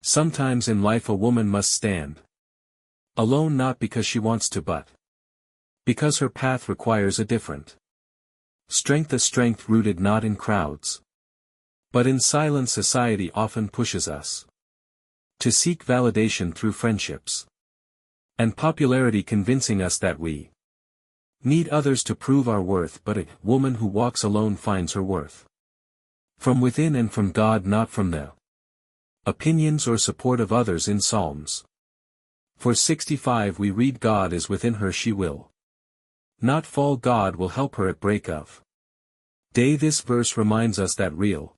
Sometimes in life a woman must stand alone, not because she wants to but because her path requires a different strength, a strength rooted not in crowds but in silence. Society often pushes us to seek validation through friendships and popularity, convincing us that we need others to prove our worth, but a woman who walks alone finds her worth from within and from God, not from the opinions or support of others. In Psalms 4:65 we read, God is within her, she will not fall, God will help her at break of day. This verse reminds us that real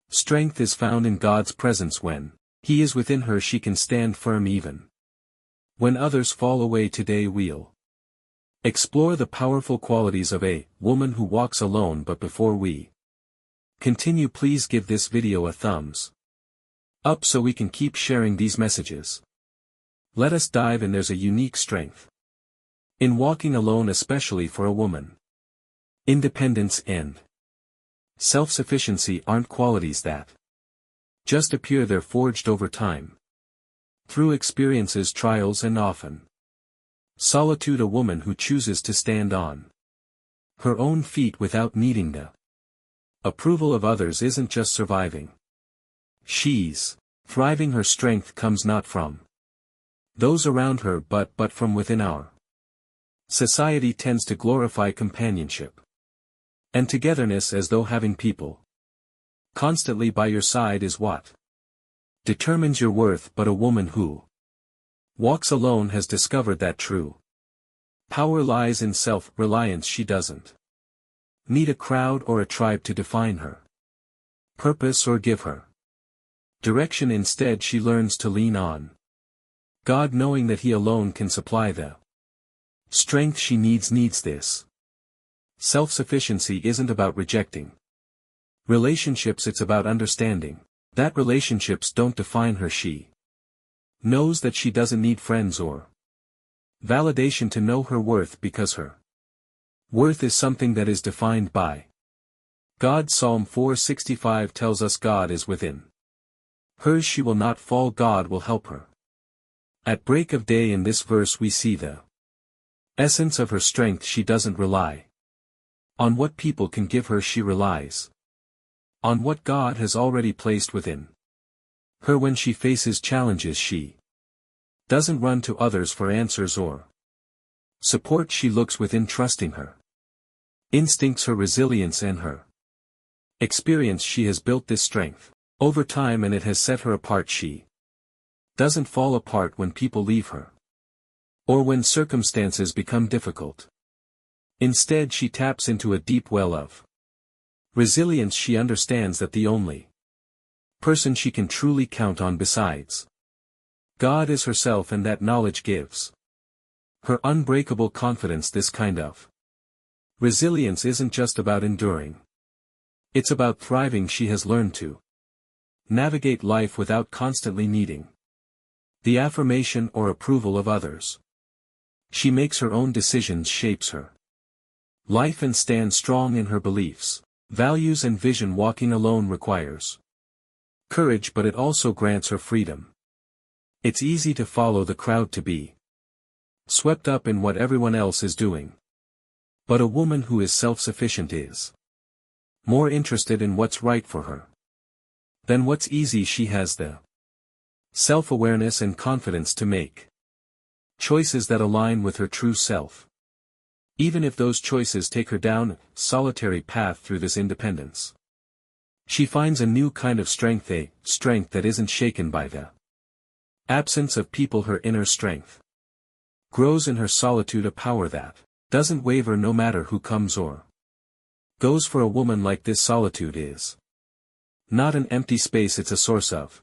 strength is found in God's presence. When He is within her, she can stand firm even when others fall away. Today we'll explore the powerful qualities of a woman who walks alone, but before we continue, please give this video a thumbs up so we can keep sharing these messages. Let us dive in. There's a unique strength in walking alone, especially for a woman. Independence and self-sufficiency aren't qualities that just appear, they're forged over time through experiences, trials, and often solitude. A woman who chooses to stand on her own feet without needing the approval of others isn't just surviving, she's thriving. Her strength comes not from those around her but from within. Our society tends to glorify companionship and togetherness as though having people constantly by your side is what determines your worth, but a woman who walks alone has discovered that true power lies in self-reliance. She doesn't need a crowd or a tribe to define her purpose or give her direction. Instead, she learns to lean on God, knowing that He alone can supply the strength she needs. This self-sufficiency isn't about rejecting relationships, it's about understanding that relationships don't define her. She knows that she doesn't need friends or validation to know her worth, because her worth is something that is defined by God. Psalm 4:65 tells us God is within her, she will not fall, God will help her at break of day. In this verse we see the essence of her strength. She doesn't rely on what people can give her, she relies on what God has already placed within her. When she faces challenges, she doesn't run to others for answers or support, she looks within, trusting her instincts, her resilience, and her experience. She has built this strength over time, and it has set her apart. She doesn't fall apart when people leave her or when circumstances become difficult. Instead, she taps into a deep well of resilience. She understands that the only person she can truly count on besides God is herself, and that knowledge gives her unbreakable confidence. This kind of resilience isn't just about enduring, it's about thriving. She has learned to navigate life without constantly needing the affirmation or approval of others. She makes her own decisions, shapes her life, and stands strong in her beliefs, values, and vision. Walking alone requires courage, but it also grants her freedom. It's easy to follow the crowd, to be swept up in what everyone else is doing. But a woman who is self-sufficient is more interested in what's right for her than what's easy. She has the self-awareness and confidence to make choices that align with her true self, even if those choices take her down a solitary path. Through this independence, she finds a new kind of strength, a strength that isn't shaken by the absence of people. Her inner strength grows in her solitude, a power that doesn't waver no matter who comes or goes. For a woman like this, solitude is not an empty space, it's a source of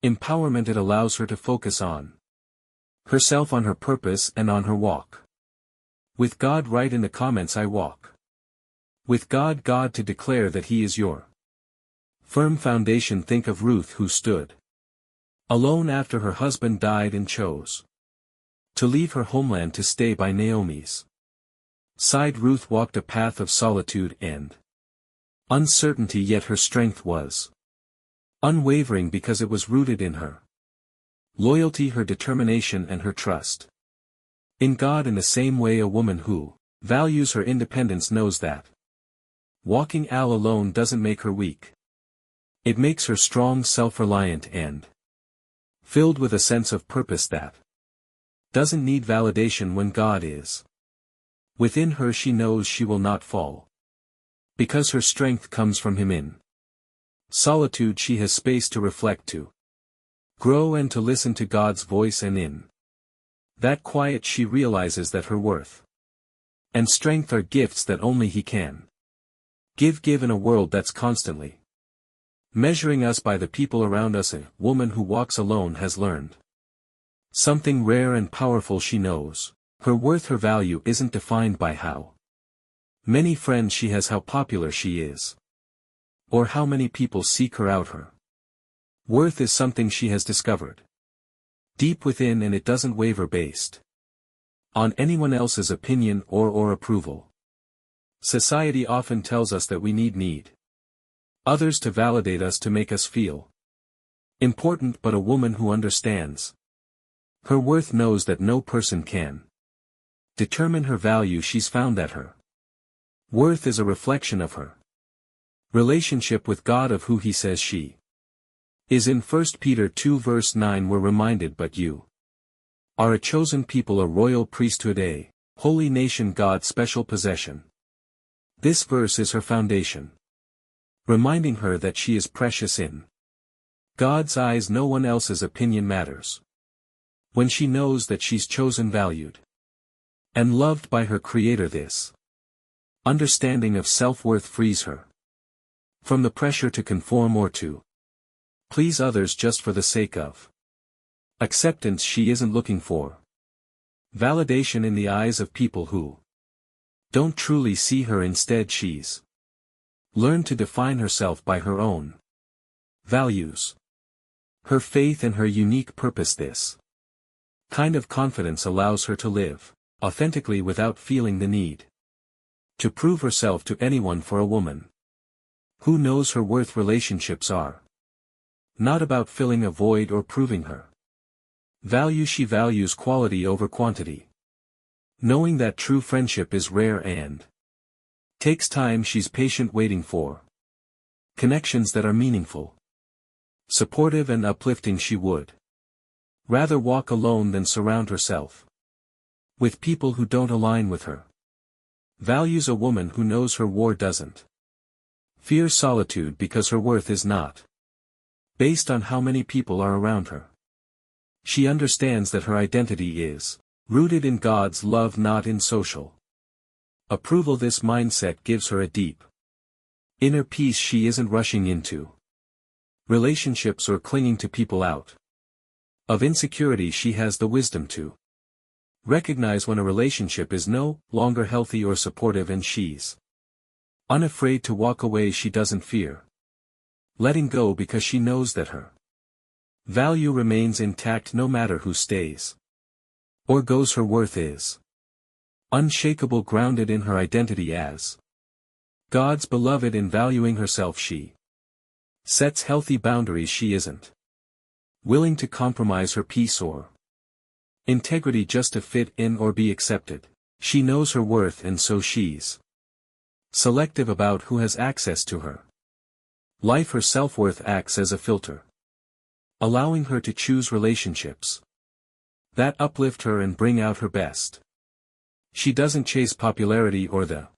empowerment. It allows her to focus on herself, on her purpose, and on her walk with God. Write in the comments, I walk with God. God to declare that He is your firm foundation. Think of Ruth, who stood alone after her husband died and chose to leave her homeland to stay by Naomi's side. Ruth walked a path of solitude and uncertainty, yet her strength was Unwavering because it was rooted in her loyalty, her determination and her trust in God. In the same way, a woman who values her independence knows that walking alone doesn't make her weak. It makes her strong, self-reliant and filled with a sense of purpose that doesn't need validation. When God is within her, she knows she will not fall, because her strength comes from Him. In solitude she has space to reflect, to grow and to listen to God's voice, and in that quiet she realizes that her worth and strength are gifts that only He can give. In a world that's constantly measuring us by the people around us, a woman who walks alone has learned something rare and powerful. She knows her worth, her value isn't defined by how many friends she has, how popular she is, or how many people seek her out. Her worth is something she has discovered deep within, and it doesn't waver based on anyone else's opinion or approval. Society often tells us that we need others to validate us, to make us feel important, but a woman who understands her worth knows that no person can determine her value. She's found that her worth is a reflection of her relationship with God, of who He says she is. In 1 Peter 2 verse 9 we're reminded, "But you are a chosen people, a royal priesthood, a holy nation, God's special possession." This verse is her foundation, reminding her that she is precious in God's eyes. No one else's opinion matters when she knows that she's chosen, valued, and loved by her Creator. This understanding of self-worth frees her from the pressure to conform or to please others just for the sake of acceptance. She isn't looking for validation in the eyes of people who don't truly see her. Instead, she's learned to define herself by her own values, her faith and her unique purpose. This kind of confidence allows her to live authentically without feeling the need to prove herself to anyone. For a woman who knows her worth, relationships are not about filling a void or proving her value. She values quality over quantity, knowing that true friendship is rare and takes time. She's patient, waiting for connections that are meaningful, supportive and uplifting. She would rather walk alone than surround herself with people who don't align with her values. A woman who knows her worth doesn't fear solitude, because her worth is not based on how many people are around her. She understands that her identity is rooted in God's love, not in social approval. This mindset gives her a deep inner peace. She isn't rushing into relationships or clinging to people out of insecurity. She has the wisdom to recognize when a relationship is no longer healthy or supportive, and she's unafraid to walk away. She doesn't fear letting go, because she knows that her value remains intact no matter who stays or goes. Her worth is unshakable, grounded in her identity as God's beloved. In valuing herself, she sets healthy boundaries. She isn't willing to compromise her peace or integrity just to fit in or be accepted. She knows her worth, and so she's selective about who has access to her life. Her self-worth acts as a filter, allowing her to choose relationships that uplift her and bring out her best. She doesn't chase popularity or the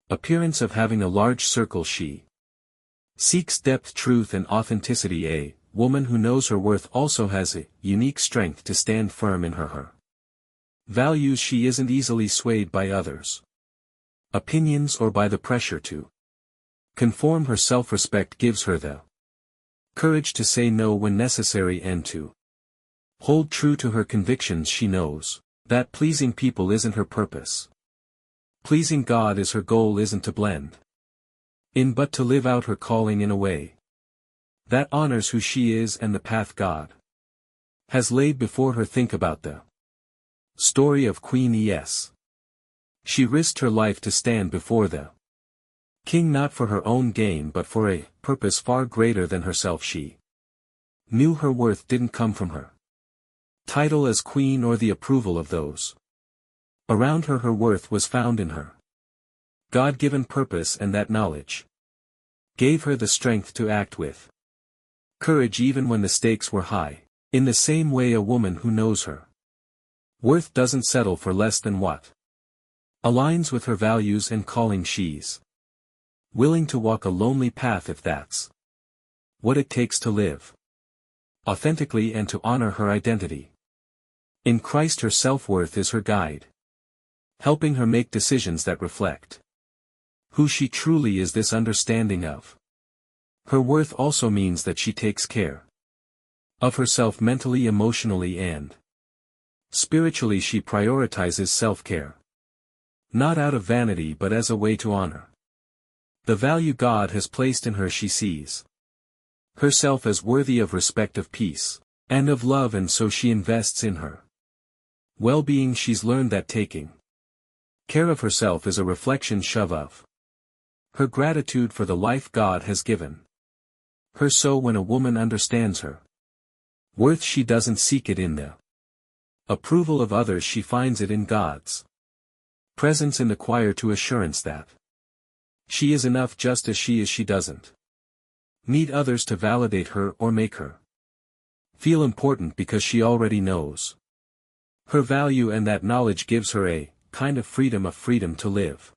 appearance of having a large circle. She seeks depth, truth and authenticity. A woman who knows her worth also has a unique strength to stand firm in her values. She isn't easily swayed by others' opinions or by the pressure to conform. Her self-respect gives her the courage to say no when necessary and to hold true to her convictions. She knows that pleasing people isn't her purpose. Pleasing God is her goal. Isn't to blend in, but to live out her calling in a way that honors who she is and the path God has laid before her. Think about the story of Queen Es. She risked her life to stand before the King not for her own gain but for a purpose far greater than herself. She knew her worth didn't come from her title as queen or the approval of those around her. Her worth was found in her God-given purpose, and that knowledge gave her the strength to act with courage even when the stakes were high. In the same way, a woman who knows her worth doesn't settle for less than what aligns with her values and calling. She's willing to walk a lonely path if that's what it takes to live authentically and to honor her identity in Christ. Her self-worth is her guide, helping her make decisions that reflect who she truly is. This understanding of her worth also means that she takes care of herself mentally, emotionally, and spiritually. She prioritizes self-care, not out of vanity but as a way to honor the value God has placed in her. She sees herself as worthy of respect, of peace, and of love, and so she invests in her well-being. She's learned that taking care of herself is a reflection of her gratitude for the life God has given her. So when a woman understands her worth, she doesn't seek it in the approval of others. She finds it in God's presence in the choir, to assurance that she is enough just as she is. She doesn't need others to validate her or make her feel important, because she already knows her value, and that knowledge gives her a kind of freedom to live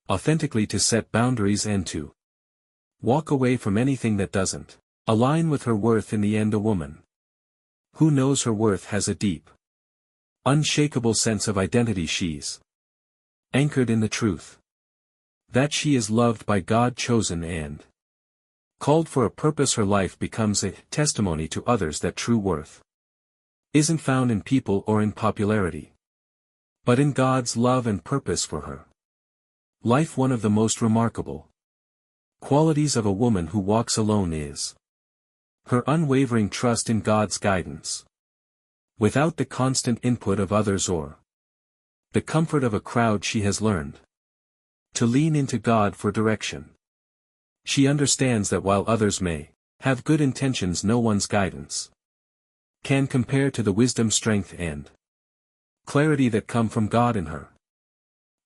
authentically, to set boundaries, and to walk away from anything that doesn't align with her worth. In the end, a woman who knows her worth has a deep, unshakable sense of identity. She's anchored in the truth that she is loved by God, chosen and called for a purpose. Her life becomes a testimony to others that true worth isn't found in people or in popularity, but in God's love and purpose for her life. One of the most remarkable qualities of a woman who walks alone is her unwavering trust in God's guidance. Without the constant input of others or the comfort of a crowd, she has learned to lean into God for direction. She understands that while others may have good intentions, no one's guidance can compare to the wisdom, strength, and clarity that come from God. In her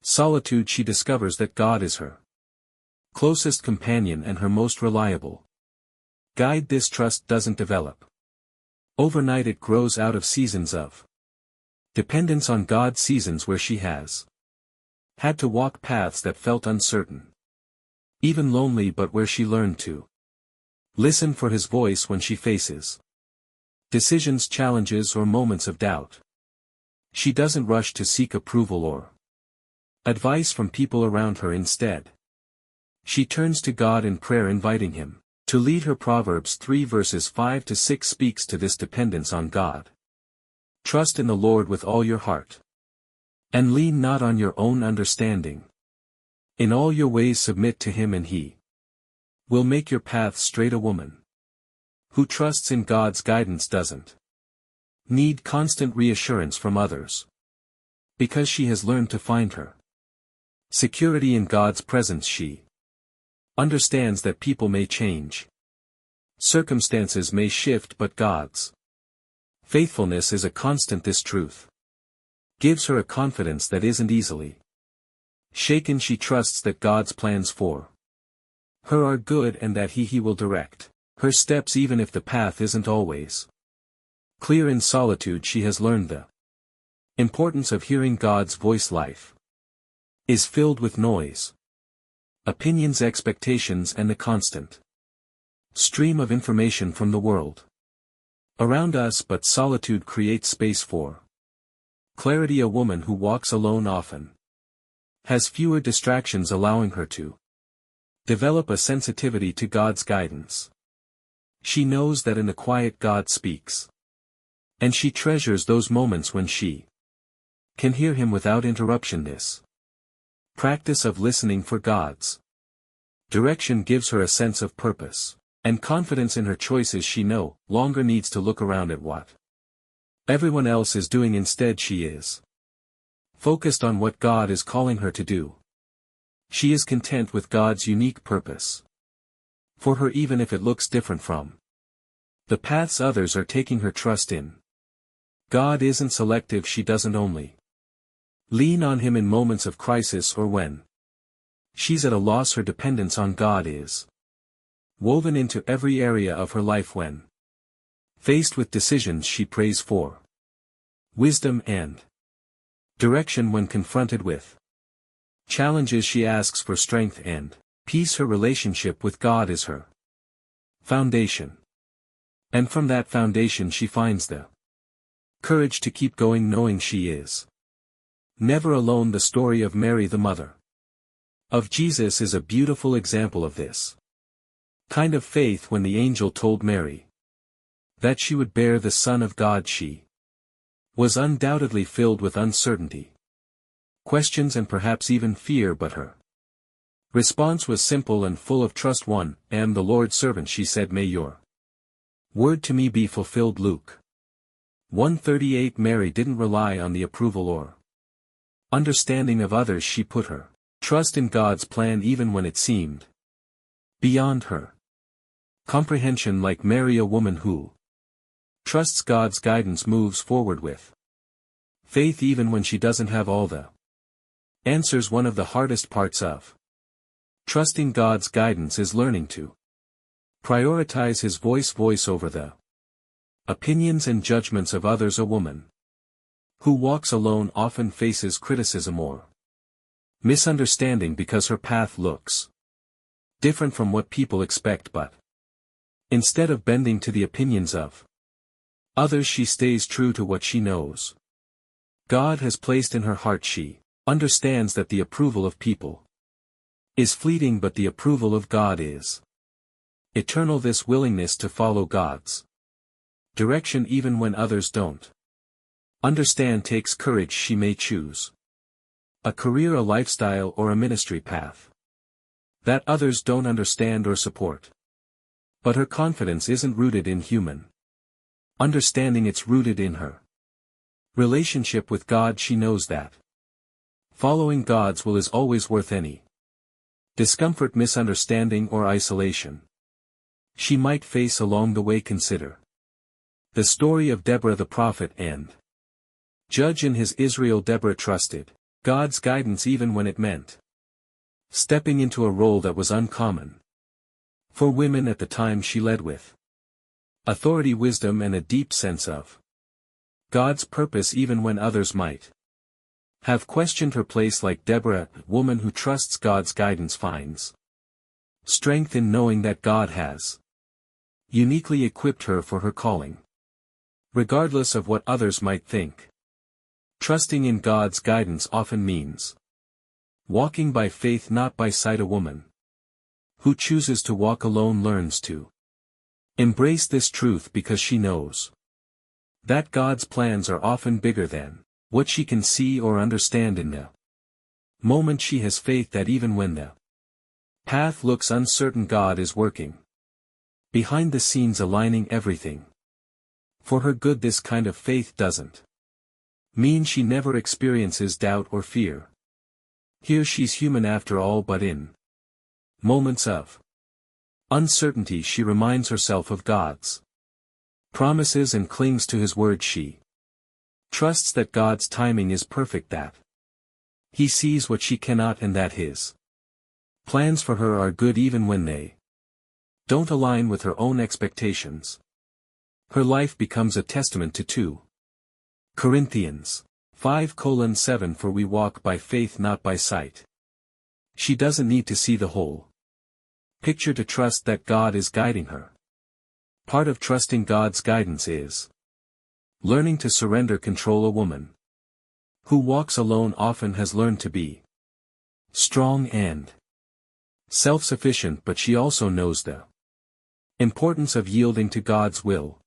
solitude, she discovers that God is her closest companion and her most reliable guide. This trust doesn't develop overnight. It grows out of seasons of dependence on God, seasons where she has had to walk paths that felt uncertain, even lonely, but where she learned to listen for His voice when she faces decisions, challenges, or moments of doubt. She doesn't rush to seek approval or advice from people around her. Instead, she turns to God in prayer, inviting Him to lead her. Proverbs 3 verses 5-6 speaks to this dependence on God. Trust in the Lord with all your heart, and lean not on your own understanding. In all your ways submit to Him, and He will make your path straight. A woman who trusts in God's guidance doesn't need constant reassurance from others, because she has learned to find her security in God's presence. She understands that people may change, circumstances may shift, but God's faithfulness is a constant. This truth gives her a confidence that isn't easily shaken. She trusts that God's plans for her are good, and that He will direct her steps even if the path isn't always clear. In solitude, she has learned the importance of hearing God's voice. Life is filled with noise, opinions, expectations, and the constant stream of information from the world around us, but solitude creates space for clarity. A woman who walks alone often has fewer distractions, allowing her to develop a sensitivity to God's guidance. She knows that in the quiet God speaks, and she treasures those moments when she can hear Him without interruption. This practice of listening for God's direction gives her a sense of purpose and confidence in her choices. She no longer needs to look around at what everyone else is doing. Instead, she is focused on what God is calling her to do. She is content with God's unique purpose for her, even if it looks different from the paths others are taking her trust in. God isn't selective. She doesn't only lean on him in moments of crisis or when she's at a loss. Her dependence on God is woven into every area of her life. When faced with decisions, she prays for wisdom and direction. When confronted with challenges, she asks for strength and peace. Her relationship with God is her foundation, and from that foundation she finds the courage to keep going, knowing she is never alone. The story of Mary, the mother of Jesus, is a beautiful example of this kind of faith. When the angel told Mary that she would bear the Son of God, she was undoubtedly filled with uncertainty, questions, and perhaps even fear, but her response was simple and full of trust. "I am the Lord's servant," she said. "May your word to me be fulfilled." Luke 1:38. Mary didn't rely on the approval or understanding of others. She put her trust in God's plan even when it seemed beyond her comprehension. Like Mary, a woman who trusts God's guidance moves forward with faith even when she doesn't have all the answers. One of the hardest parts of trusting God's guidance is learning to prioritize his voice over the opinions and judgments of others. A woman who walks alone often faces criticism or misunderstanding because her path looks different from what people expect, but instead of bending to the opinions of others, she stays true to what she knows God has placed in her heart. She understands that the approval of people is fleeting, but the approval of God is eternal. This willingness to follow God's direction even when others don't understand takes courage. She may choose a career, a lifestyle, or a ministry path that others don't understand or support. But her confidence isn't rooted in human understanding, it's rooted in her relationship with God. She knows that following God's will is always worth any discomfort, misunderstanding, or isolation she might face along the way. Consider the story of Deborah, the prophet and judge in his Israel. Deborah trusted God's guidance even when it meant stepping into a role that was uncommon for women at the time. She led with authority, wisdom, and a deep sense of God's purpose even when others might have questioned her place. Like Deborah, a woman who trusts God's guidance finds strength in knowing that God has uniquely equipped her for her calling, regardless of what others might think. Trusting in God's guidance often means walking by faith, not by sight. A woman who chooses to walk alone learns to embrace this truth because she knows that God's plans are often bigger than what she can see or understand. In the moment, she has faith that even when the path looks uncertain, God is working behind the scenes, aligning everything for her good. This kind of faith doesn't mean she never experiences doubt or fear. Here she's human after all, but in moments of uncertainty she reminds herself of God's promises and clings to his word. She trusts that God's timing is perfect, that he sees what she cannot, and that his plans for her are good even when they don't align with her own expectations. Her life becomes a testament to 2 Corinthians 5:7. For we walk by faith, not by sight. She doesn't need to see the whole picture to trust that God is guiding her. Part of trusting God's guidance is learning to surrender control. A woman who walks alone often has learned to be strong and self-sufficient, but she also knows the importance of yielding to God's will.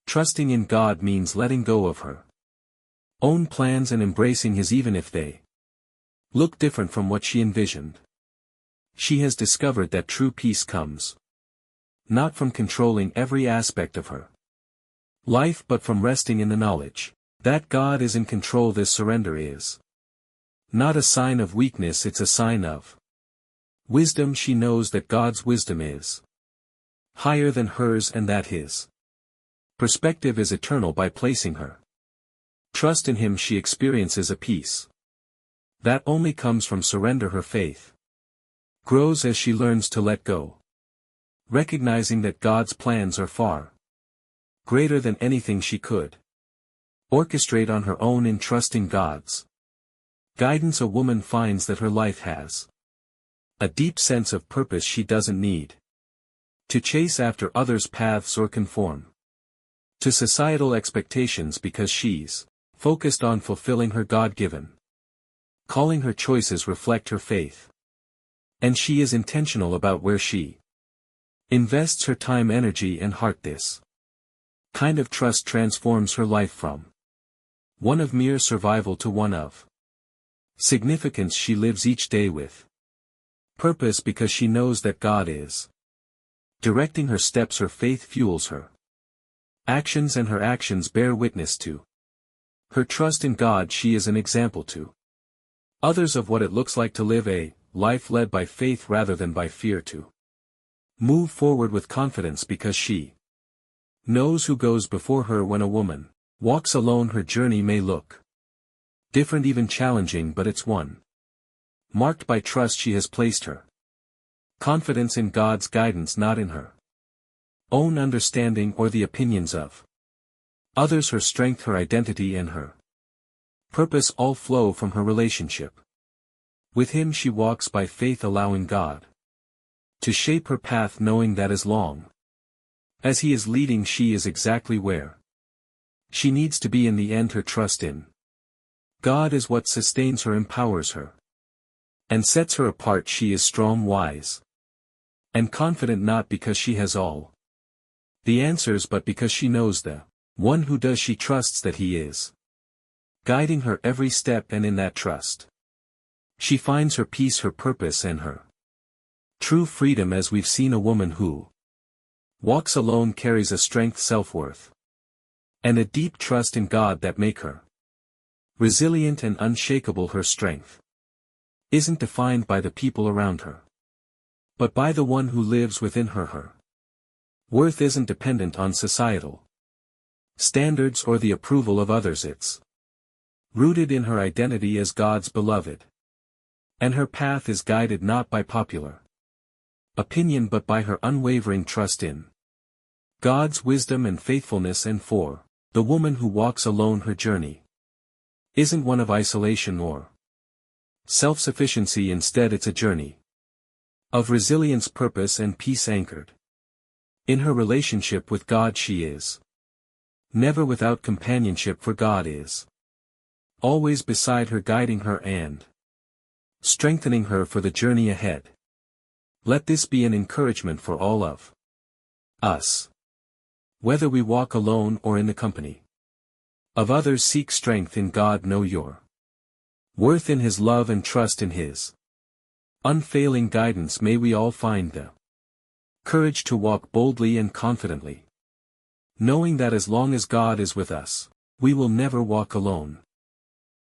Trusting in God means letting go of her own plans and embracing his even if they look different from what she envisioned. She has discovered that true peace comes not from controlling every aspect of her life, but from resting in the knowledge that God is in control. This surrender is not a sign of weakness, it's a sign of Wisdom, she knows that God's wisdom is higher than hers and that his perspective is eternal. By placing her trust in him, she experiences a peace that only comes from surrender. Her faith grows as she learns to let go, recognizing that God's plans are far greater than anything she could orchestrate on her own. In trusting God's guidance, a woman finds that her life has a deep sense of purpose. She doesn't need to chase after others' paths or conform to societal expectations because she's focused on fulfilling her God-given calling. Her choices reflect her faith, and she is intentional about where she invests her time, energy, and heart. This kind of trust transforms her life from one of mere survival to one of significance. She lives each day with purpose because she knows that God is directing her steps. Her faith fuels her actions, and her actions bear witness to her trust in God. She is an example to others of what it looks like to live a life led by faith rather than by fear, to move forward with confidence because she knows who goes before her. When a woman walks alone, her journey may look different, even challenging, but it's one marked by trust. She has placed her confidence in God's guidance, not in her own understanding or the opinions of others. Her strength, her identity, and her purpose all flow from her relationship with him. She walks by faith, allowing God to shape her path, knowing that as long as he is leading, she is exactly where she needs to be. In the end, her trust in God is what sustains her, empowers her, and sets her apart. She is strong, wise, and confident, not because she has all the answers, but because she knows the one who does. She trusts that he is guiding her every step, and in that trust she finds her peace, her purpose, and her true freedom. As we've seen, a woman who walks alone carries a strength, self-worth, and a deep trust in God that make her resilient and unshakable. Her strength isn't defined by the people around her, but by the one who lives within her. Her worth isn't dependent on societal standards or the approval of others. It's rooted in her identity as God's beloved, and her path is guided not by popular opinion but by her unwavering trust in God's wisdom and faithfulness. And for the woman who walks alone, her journey isn't one of isolation or self-sufficiency. Instead, it's a journey of resilience, purpose, and peace anchored in her relationship with God. She is never without companionship, for God is always beside her, guiding her and strengthening her for the journey ahead. Let this be an encouragement for all of us. Whether we walk alone or in the company of others, seek strength in God, know your worth in his love, and trust in his unfailing guidance. May we all find the courage to walk boldly and confidently, knowing that as long as God is with us, we will never walk alone.